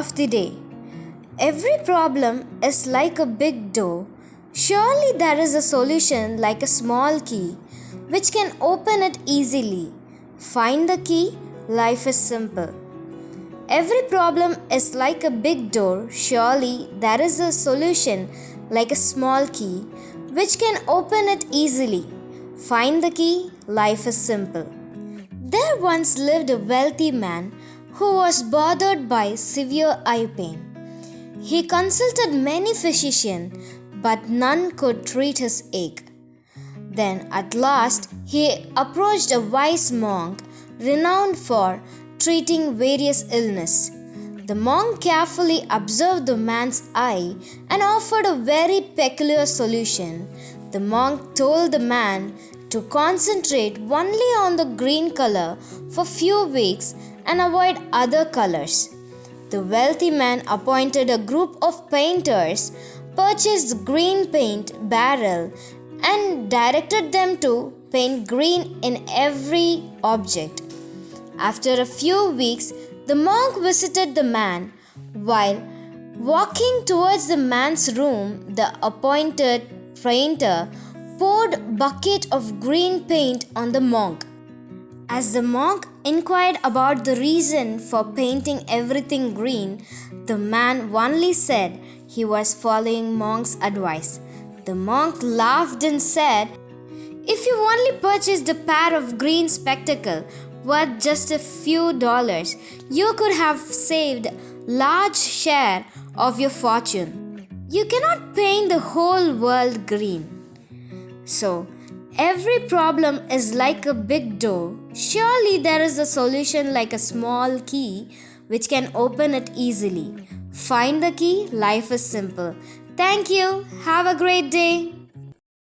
of the day. Every problem is like a big door. Surely there is a solution like a small key which can open it easily. Find the key, life is simple. Every problem is like a big door. Surely there is a solution like a small key which can open it easily. Find the key, life is simple. There once lived a wealthy man who was bothered by severe eye pain. He consulted many physicians, but none could treat his ache. Then at last he approached a wise monk renowned for treating various illness. The monk carefully observed the man's eye and offered a very peculiar solution. The monk told the man to concentrate only on the green color for few weeks and avoid other colors. The wealthy man appointed a group of painters, purchased green paint barrel and directed them to paint green in every object. After a few weeks, the monk visited the man. While walking towards the man's room, the appointed painter poured bucket of green paint on the monk. As the monk inquired about the reason for painting everything green, the man only said he was following monk's advice. The monk laughed and said, "If you only purchased a pair of green spectacles worth just a few dollars, you could have saved large share of your fortune. You cannot paint the whole world green." So, every problem is like a big door. Surely there is a solution like a small key which can open it easily. Find the key, life is simple. Thank you. Have a great day.